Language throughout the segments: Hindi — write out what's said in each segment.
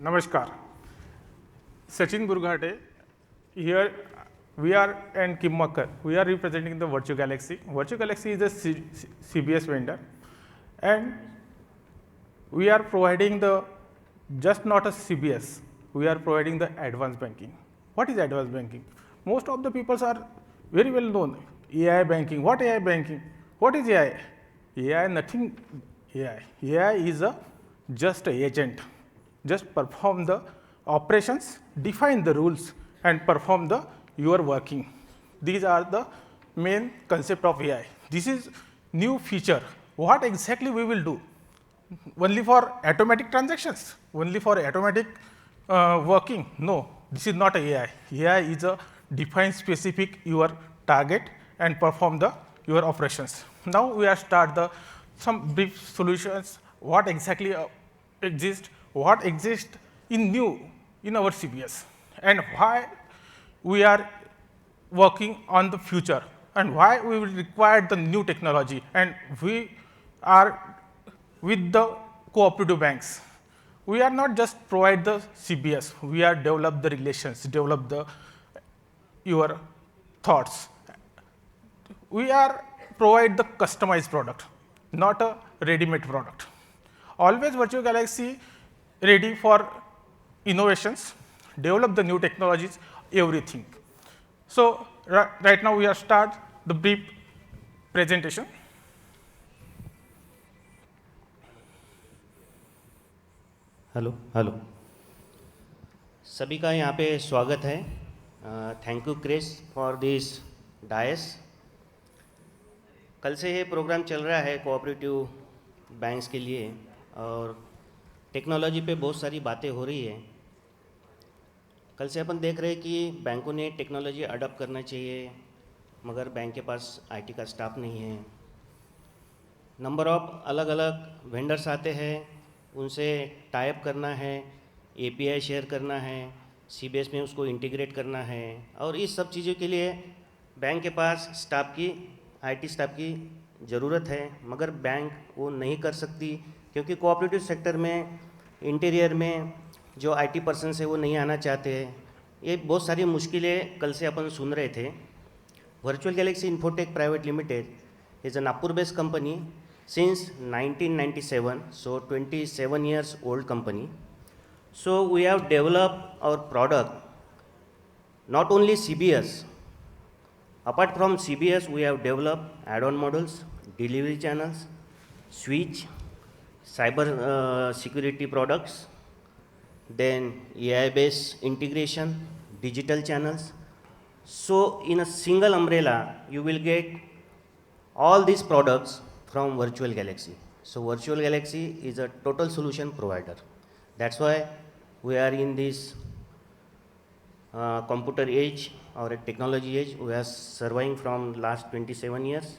Namaskar. Sachin Burghate. Here we are and Kim Makkar. We are representing the Virtual Galaxy. Virtual Galaxy is a CBS vendor, and we are providing the just not a CBS. We are providing the advanced banking. What is advanced banking? Most of the people are very well known. AI banking. What AI banking? What is AI? AI nothing. AI. AI is a just a agent. Just perform the operations, define the rules, and perform the your working. These are the main concept of AI. This is new feature. What exactly we will do? Only for automatic transactions, only for automatic working? No, this is not AI. AI is a define specific your target and perform the your operations. Now we are start the some brief solutions. What exactly exist? What exists in new in our CBS, and why we are working on the future, and why we will require the new technology, and we are with the cooperative banks. We are not just provide the CBS, we are develop the relations, develop the your thoughts. We are provide the customized product, not a ready-made product. Always Virtual Galaxy ready for innovations, develop the new technologies, everything. So right now we are start the brief presentation. Hello सभी का यहाँ पे स्वागत है. Thank you Chris for this dais. कल से ये प्रोग्राम चल रहा है कोऑपरेटिव बैंक्स के लिए और टेक्नोलॉजी पे बहुत सारी बातें हो रही है. कल से अपन देख रहे हैं कि बैंकों ने टेक्नोलॉजी अडॉप्ट करना चाहिए, मगर बैंक के पास आईटी का स्टाफ नहीं है. नंबर ऑफ अलग अलग वेंडर्स आते हैं, उनसे टाइप करना है, एपीआई शेयर करना है, सीबीएस में उसको इंटीग्रेट करना है, और इस सब चीज़ों के लिए बैंक के पास स्टाफ की आईटी स्टाफ की ज़रूरत है, मगर बैंक वो नहीं कर सकती क्योंकि कोऑपरेटिव सेक्टर में इंटीरियर में जो आईटी पर्सन है वो नहीं आना चाहते हैं. ये बहुत सारी मुश्किलें कल से अपन सुन रहे थे. Virtual Galaxy infotech private limited is a Nagpur based company since 1997, so 27 years old company. So we have developed our product not only CBS. Apart from CBS, we have developed add-on models, delivery channels, switch, cyber security products, then AI based integration, digital channels. So in a single umbrella you will get all these products from Virtual Galaxy. So Virtual Galaxy is a total solution provider. That's why we are in this computer age or a technology age. We are surviving from last 27 years.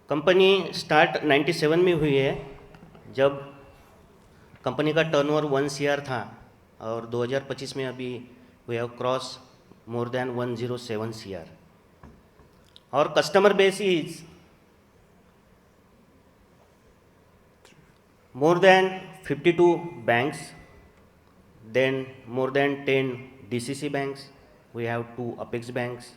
Company start 97 में हुई है, जब कंपनी का टर्नओवर 1 CR था, और 2025 में अभी we have cross more than 107 CR. और customer base is more than 52 banks, then more than 10 DCC banks, we have 2 Apex banks,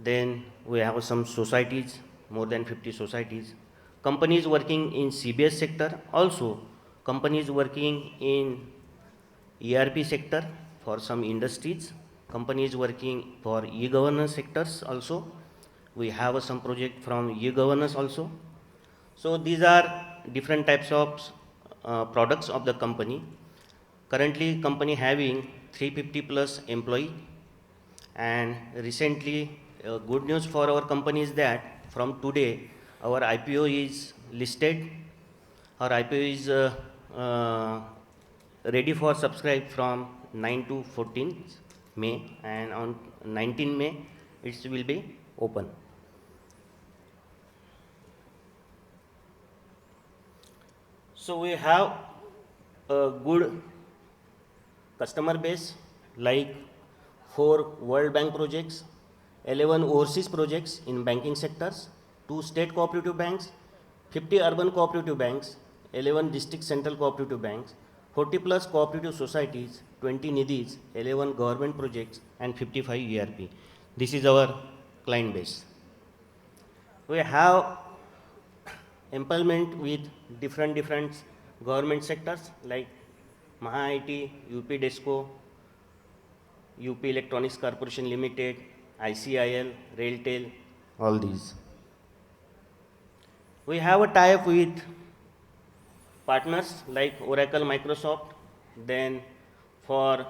then we have some societies, more than 50 societies. Companies working in CBS sector, also companies working in ERP sector for some industries, companies working for e-governance sectors also. We have some project from e-governance also. So these are different types of products of the company. Currently company having 350 plus employee, and recently good news for our company is that from today our IPO is listed. Our IPO is ready for subscribe from 9 to 14 May, and on 19 May it will be open. So we have a good customer base, like 4 World Bank projects, 11 overseas projects in banking sectors, 2 state cooperative banks, 50 urban cooperative banks, 11 district central cooperative banks, 40 plus cooperative societies, 20 nidis, 11 government projects, and 55 ERP. This is our client base. We have employment with different government sectors like Maha IT, UP Desco, UP Electronics Corporation Limited, ICIL, Railtel, all these. We have a tie-up with partners like Oracle, Microsoft. Then for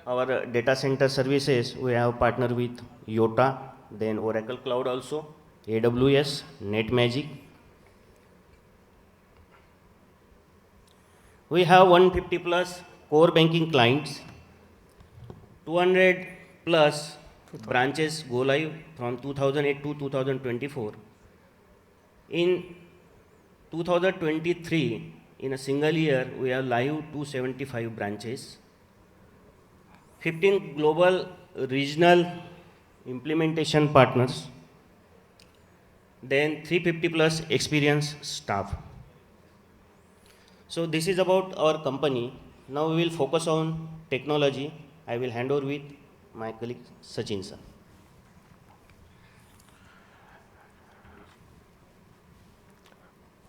our data center services, we have partner with Yota, then Oracle Cloud also, AWS, NetMagic. We have 150 plus core banking clients, 200 plus branches go live from 2008 to 2024. In 2023, in a single year, we have live 275 branches, 15 global regional implementation partners, then 350 plus experienced staff. So this is about our company. Now we will focus on technology. I will hand over with my colleague Sachin sir.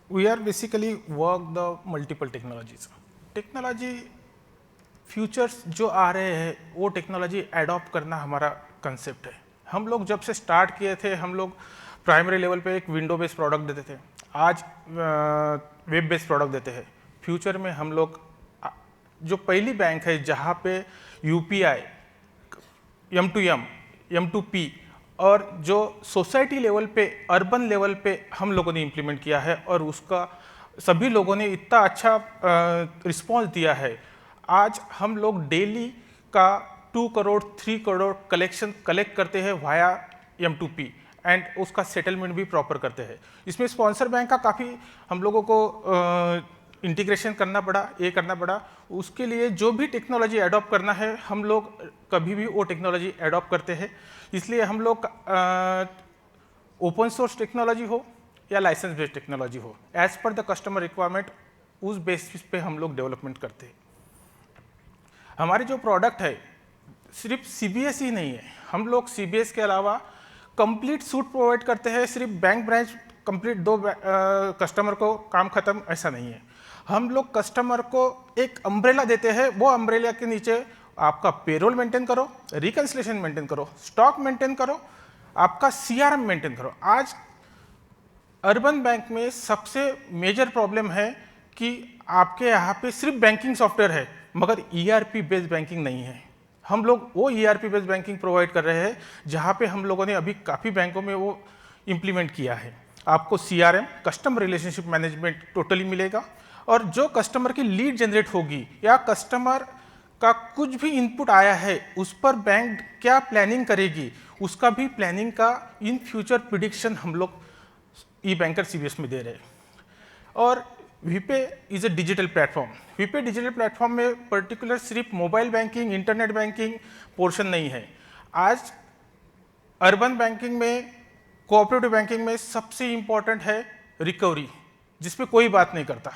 We are basically work the multiple technologies. Technology futures जो आ रहे हैं वो टेक्नोलॉजी एडॉप्ट करना हमारा कंसेप्ट है. हम लोग जब से स्टार्ट किए थे हम लोग प्राइमरी लेवल पे एक विंडो बेस्ड प्रोडक्ट देते थे, आज वेब बेस्ड प्रोडक्ट देते हैं. फ्यूचर में हम लोग जो पहली बैंक है जहाँ पे यूपीआई, M2M, M2P और जो सोसाइटी लेवल पे, अर्बन लेवल पे हम लोगों ने इम्प्लीमेंट किया है और उसका सभी लोगों ने इतना अच्छा रिस्पॉन्स दिया है. आज हम लोग डेली का 2 करोड़ 3 करोड़ कलेक्शन कलेक्ट करते हैं वाया M2P एंड उसका सेटलमेंट भी प्रॉपर करते हैं. इसमें स्पॉन्सर बैंक का काफ़ी हम लोगों को इंटीग्रेशन करना पड़ा, ये करना पड़ा. उसके लिए जो भी टेक्नोलॉजी एडॉप्ट करना है हम लोग कभी भी वो टेक्नोलॉजी एडॉप्ट करते हैं. इसलिए हम लोग ओपन सोर्स टेक्नोलॉजी हो या लाइसेंस बेस्ड टेक्नोलॉजी हो, as per the customer requirement उस बेसिस पे हम लोग डेवलपमेंट करते हैं. हमारे जो प्रोडक्ट है सिर्फ CBS ही नहीं है, हम लोग CBS के अलावा कंप्लीट सूट प्रोवाइड करते हैं. सिर्फ बैंक ब्रांच कंप्लीट 2 कस्टमर को काम खत्म ऐसा नहीं है. हम लोग कस्टमर को एक अम्ब्रेला देते हैं, वो अम्ब्रेला के नीचे आपका पेरोल मेंटेन करो, रिकन्सिलेशन मेंटेन करो, स्टॉक मेंटेन करो, आपका CRM मेंटेन करो. आज अर्बन बैंक में सबसे मेजर प्रॉब्लम है कि आपके यहाँ पे सिर्फ बैंकिंग सॉफ्टवेयर है मगर ERP बेस्ड बैंकिंग नहीं है. हम लोग वो ERP बेस्ड बैंकिंग प्रोवाइड कर रहे हैं जहाँ पे हम लोगों ने अभी काफ़ी बैंकों में वो इम्प्लीमेंट किया है. आपको CRM, customer relationship management totally मिलेगा और जो कस्टमर की लीड जनरेट होगी या कस्टमर का कुछ भी इनपुट आया है उस पर बैंक क्या प्लानिंग करेगी उसका भी प्लानिंग का इन फ्यूचर प्रिडिक्शन हम लोग ई-बैंकर CBS में दे रहे हैं. और VPay is a digital platform. VPay digital platform में पर्टिकुलर सिर्फ mobile banking, internet banking portion नहीं है. आज अर्बन बैंकिंग में, कोऑपरेटिव बैंकिंग में सबसे इम्पॉर्टेंट है रिकवरी, जिस पे कोई बात नहीं करता.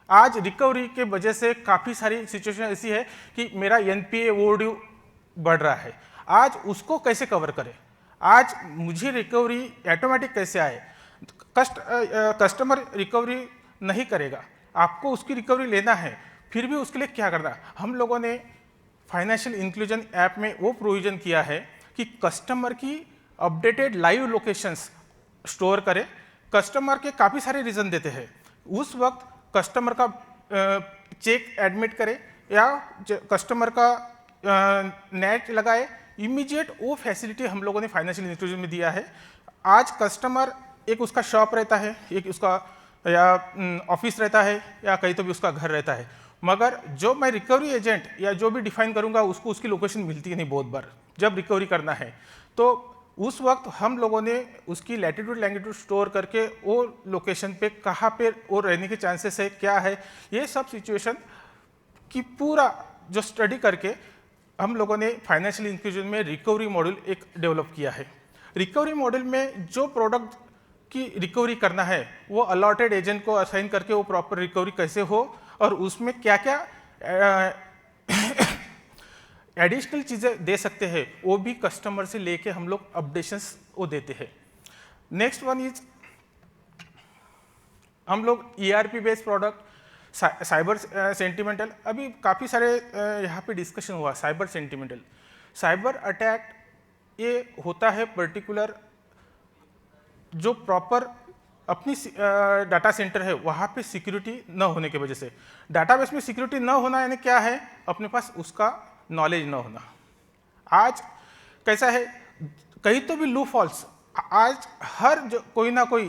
आज रिकवरी के वजह से काफ़ी सारी सिचुएशन ऐसी है कि मेरा NPA ओवरड्यू बढ़ रहा है. आज उसको कैसे कवर करें, आज मुझे रिकवरी ऑटोमेटिक कैसे आए. कस्टमर रिकवरी नहीं करेगा, आपको उसकी रिकवरी लेना है, फिर भी उसके लिए क्या करना. हम लोगों ने फाइनेंशियल इंक्लूजन ऐप में वो प्रोविजन किया है कि कस्टमर की अपडेटेड लाइव लोकेशंस स्टोर करें. कस्टमर के काफ़ी सारे रीज़न देते हैं, उस वक्त कस्टमर का चेक एडमिट करे या कस्टमर का नेट लगाए, इमीडिएट वो फैसिलिटी हम लोगों ने फाइनेंशियल इंक्लूजन में दिया है. आज कस्टमर एक उसका शॉप रहता है, एक उसका या ऑफिस रहता है या कहीं तो भी उसका घर रहता है, मगर जो मैं रिकवरी एजेंट या जो भी डिफाइन करूंगा उसको उसकी लोकेशन मिलती है नहीं. बहुत बार जब रिकवरी करना है तो उस वक्त हम लोगों ने उसकी लैटिट्यूड लैंगिट्यूड स्टोर करके वो लोकेशन पे कहाँ पे वो रहने के चांसेस है, क्या है, ये सब सिचुएशन की पूरा जो स्टडी करके हम लोगों ने फाइनेंशियल इंस्टीट्यूशन में रिकवरी मॉड्यूल एक डेवलप किया है। रिकवरी मॉड्यूल में जो प्रोडक्ट की रिकवरी करना है वो अलॉटेड एजेंट को असाइन करके वो प्रॉपर रिकवरी कैसे हो और उसमें क्या क्या एडिशनल चीज़ें दे सकते हैं वो भी कस्टमर से लेके हम लोग अपडेशंस वो देते हैं। नेक्स्ट वन इज हम लोग ERP based product cyber sentimental, अभी काफ़ी सारे यहाँ पे डिस्कशन हुआ साइबर सेंटिमेंटल। साइबर अटैक ये होता है पर्टिकुलर जो प्रॉपर अपनी डाटा सेंटर है वहाँ पे सिक्योरिटी न होने की वजह से। डाटाबेस में सिक्योरिटी न होना यानी क्या है, अपने पास उसका नॉलेज न होना। आज कैसा है, कहीं तो भी लूप होल्स, आज हर कोई ना कोई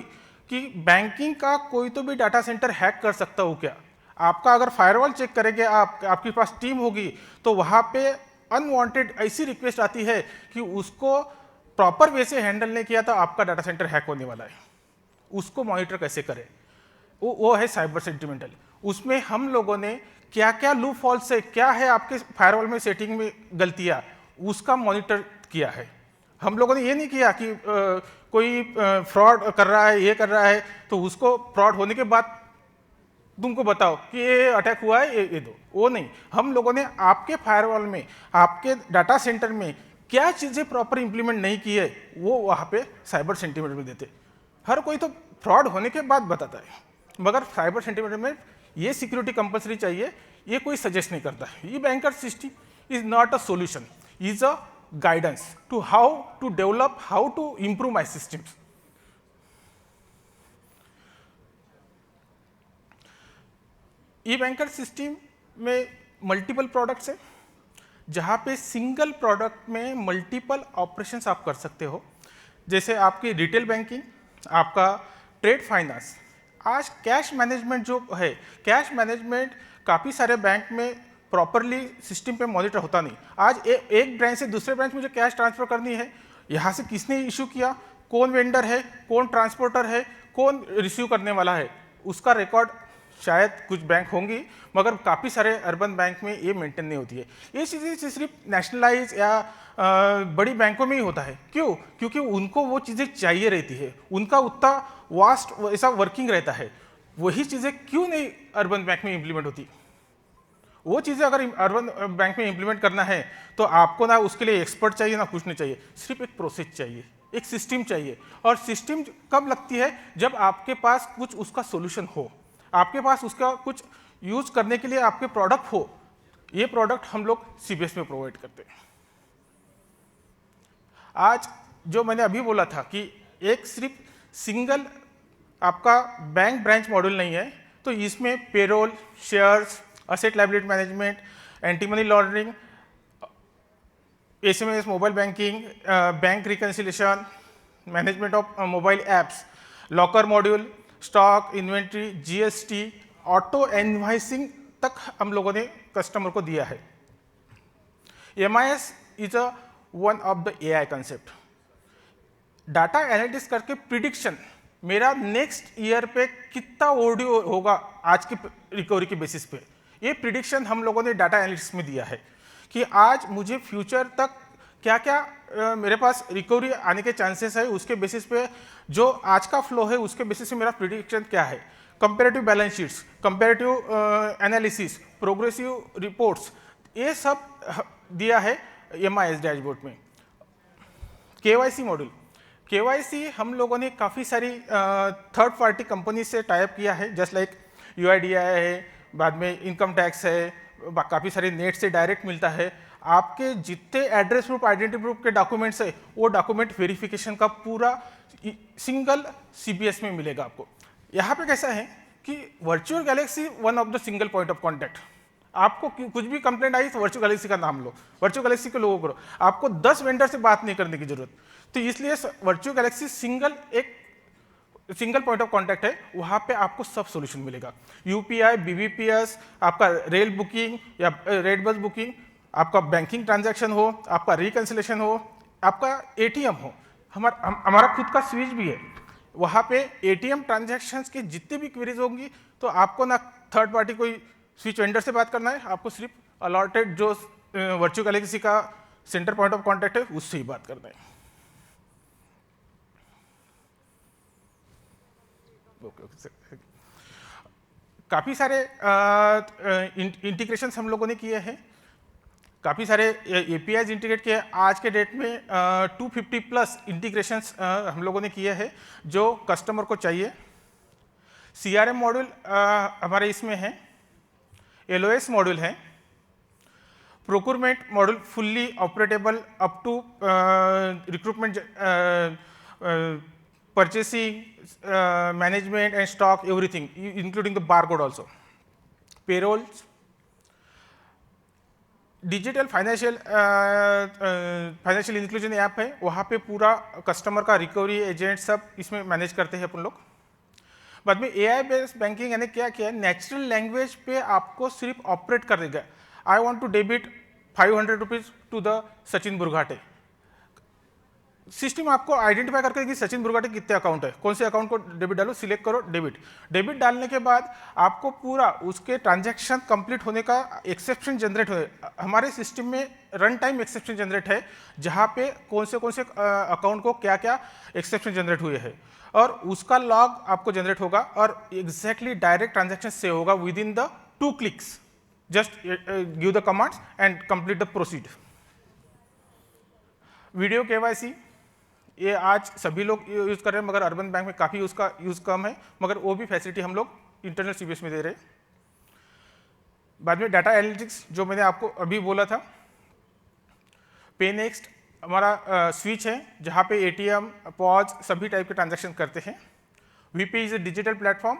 कि बैंकिंग का कोई तो भी डाटा सेंटर हैक कर सकता हो क्या। आपका अगर फायरवॉल चेक करेंगे आपके पास टीम होगी तो वहाँ पे अनवांटेड ऐसी रिक्वेस्ट आती है कि उसको प्रॉपर वे से हैंडल नहीं किया तो आपका डाटा सेंटर हैक होने वाला है। उसको मॉनिटर कैसे करें, वो है साइबर सेंटिमेंटल। उसमें हम लोगों ने क्या क्या लूप होल्स है, क्या है आपके फायरवॉल में सेटिंग में गलतियाँ, उसका मॉनिटर किया है। हम लोगों ने ये नहीं किया कि कोई फ्रॉड कर रहा है, ये कर रहा है तो उसको फ्रॉड होने के बाद तुमको बताओ कि ये अटैक हुआ है, ये दो, वो नहीं। हम लोगों ने आपके फायरवॉल में, आपके डाटा सेंटर में क्या चीज़ें प्रॉपर इंप्लीमेंट नहीं की है वो वहाँ पे साइबर सेंटिमेंट में देते। हर कोई तो फ्रॉड होने के बाद बताता है, मगर साइबर सेंटिमेंट में ये सिक्योरिटी कंपलसरी चाहिए, ये कोई सजेस्ट नहीं करता। ये banker system is not a solution, is a guidance to how to develop, how to improve my systems. E banker system में मल्टीपल प्रोडक्ट्स है जहाँ पे सिंगल प्रोडक्ट में मल्टीपल ऑपरेशंस आप कर सकते हो। जैसे आपकी रिटेल बैंकिंग, आपका ट्रेड फाइनेंस। आज कैश मैनेजमेंट जो है, कैश मैनेजमेंट काफ़ी सारे बैंक में प्रॉपरली सिस्टम पे मॉनिटर होता नहीं। आज एक ब्रांच से दूसरे ब्रांच मुझे कैश ट्रांसफर करनी है, यहाँ से किसने इशू किया, कौन वेंडर है, कौन ट्रांसपोर्टर है, कौन रिसीव करने वाला है, उसका रिकॉर्ड शायद कुछ बैंक होंगी, मगर काफ़ी सारे अर्बन बैंक में ये मेंटेन नहीं होती है। ये चीज़ें सिर्फ नेशनलाइज या बड़ी बैंकों में ही होता है। क्यों? क्योंकि उनको वो चीज़ें चाहिए रहती है, उनका उतना वास्ट ऐसा वर्किंग रहता है। वही चीज़ें क्यों नहीं अर्बन बैंक में इम्प्लीमेंट होती? वो चीज़ें अगर अर्बन बैंक में इंप्लीमेंट करना है तो आपको ना उसके लिए एक्सपर्ट चाहिए ना कुछ नहीं चाहिए, सिर्फ एक प्रोसेस चाहिए, एक सिस्टम चाहिए। और सिस्टम कब लगती है? जब आपके पास कुछ उसका सोल्यूशन हो, आपके पास उसका कुछ यूज करने के लिए आपके प्रोडक्ट हो। ये प्रोडक्ट हम लोग CBS में प्रोवाइड करते हैं। आज जो मैंने अभी बोला था कि एक सिर्फ सिंगल आपका बैंक ब्रांच मॉडल नहीं है, तो इसमें payroll, shares, asset liability management, anti money laundering, SMS mobile banking, bank reconciliation, management of mobile apps, locker module, stock, inventory, GST, auto invoicing तक हम लोगों ने कस्टमर को दिया है। MIS is a one of the AI concept. Data analytics करके प्रिडिक्शन, मेरा नेक्स्ट ईयर पे कितना ओवरड्यू होगा आज की रिकवरी के बेसिस पे, ये प्रिडिक्शन हम लोगों ने डाटा एनालिटिक्स में दिया है कि आज मुझे फ्यूचर तक क्या क्या मेरे पास रिकवरी आने के चांसेस है, उसके बेसिस पे जो आज का फ्लो है उसके बेसिस पे मेरा प्रिडिक्शन क्या है। Comparative balance sheets, comparative analysis, progressive reports, ये सब दिया है MIS डैशबोर्ड में। KYC मॉड्यूल, KYC हम लोगों ने काफ़ी सारी थर्ड पार्टी कंपनी से टाइप किया है, जस्ट लाइक UIDAI है, बाद में इनकम टैक्स है, काफ़ी सारे नेट से डायरेक्ट मिलता है। आपके जितने एड्रेस प्रूफ, आइडेंटिटी प्रूफ के डॉक्यूमेंट्स है वो डॉक्यूमेंट वेरिफिकेशन का पूरा सिंगल CBS में मिलेगा आपको। यहाँ पे कैसा है कि virtual Galaxy one of the single point of contact. आपको कुछ भी कंप्लेंट आई तो वर्चुअल गैलेक्सी का नाम लो, वर्चुअल गैलेक्सी के लोगों करो, आपको 10 वेंडर से बात नहीं करने की जरूरत। तो इसलिए virtual Galaxy single point of contact है, वहाँ पे आपको सब सॉल्यूशन मिलेगा। UPI, BBPS, आपका रेल बुकिंग या रेड बस बुकिंग, आपका बैंकिंग ट्रांजैक्शन हो, आपका रिकन्सिलेशन हो, आपका ATM हो, हमारा खुद का स्विच भी है। वहाँ पे ATM ट्रांजैक्शंस की जितनी भी क्वेरीज होंगी तो आपको ना थर्ड पार्टी कोई स्विच वेंडर से बात करना है, आपको सिर्फ अलॉटेड जो वर्चुअल गैलेक्सी का सेंटर पॉइंट ऑफ कांटेक्ट है, उससे ही बात करते हैं। काफ़ी सारे इंटीग्रेशंस हम लोगों ने किए हैं, काफ़ी सारे एपीआईज इंटीग्रेट किए। आज के डेट में 250 प्लस इंटीग्रेशंस हम लोगों ने किए हैं जो कस्टमर को चाहिए। सीआरएम मॉड्यूल हमारे इसमें है, एलओएस मॉड्यूल है, procurement module fully operatable up to recruitment, purchasing, management and stock, everything, including the barcode also. Payrolls, digital financial inclusion app है, वहाँ पे पूरा कस्टमर का रिकवरी एजेंट सब इसमें मैनेज करते हैं अपन लोग। बाद में एआई बेस्ड बैंकिंग यानी क्या किया है, नेचुरल लैंग्वेज पे आपको सिर्फ ऑपरेट कर देगा। I want to debit 500 rupees to the Sachin Burghate, system आपको आइडेंटिफाई करके कि सचिन बुरघाटे कितने अकाउंट है, कौन से अकाउंट को डेबिट डालो, सिलेक्ट करो डेबिट। डेबिट डालने के बाद आपको पूरा उसके ट्रांजैक्शन कंप्लीट होने का एक्सेप्शन जनरेट हो, हमारे सिस्टम में रन टाइम एक्सेप्शन जनरेट है, जहाँ पे कौन से अकाउंट को क्या क्या एक्सेप्शन जनरेट हुए हैं, और उसका लॉग आपको जनरेट होगा और एग्जैक्टली डायरेक्ट ट्रांजैक्शन से होगा with in the 2 clicks. Just give the commands and complete the proceed. Video KYC ये आज सभी लोग यूज़ कर रहे हैं, मगर अर्बन बैंक में काफ़ी उसका यूज़ कम है, मगर वो भी फैसिलिटी हम लोग इंटरनल सीबीएस में दे रहे हैं। बाद में डाटा एनालिटिक्स जो मैंने आपको अभी बोला था, पे नेक्स्ट हमारा स्विच है जहाँ पे एटीएम, पॉज सभी टाइप के ट्रांजैक्शन करते हैं। VP is a digital platform,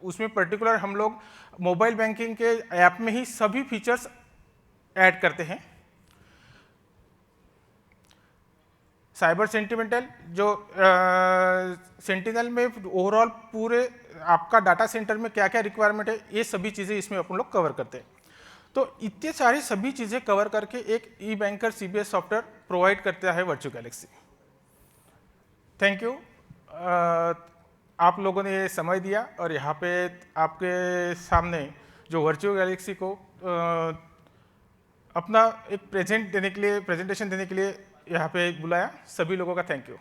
उसमें पर्टिकुलर हम लोग मोबाइल बैंकिंग के ऐप में ही सभी फीचर्स ऐड करते हैं। साइबर सेंटिनेल जो सेंटिनल में ओवरऑल पूरे आपका डाटा सेंटर में क्या क्या रिक्वायरमेंट है, ये सभी चीज़ें इसमें अपन लोग कवर करते हैं। तो इतने सारी सभी चीज़ें कवर करके एक ई बैंकर सीबीएस सॉफ्टवेयर प्रोवाइड करता है वर्चुअल गैलेक्सी। थैंक यू, आप लोगों ने ये समय दिया और यहाँ पे आपके सामने जो वर्चुअल गैलेक्सी को अपना एक प्रेजेंटेशन देने के लिए यहाँ पे बुलाया। सभी लोगों का थैंक यू।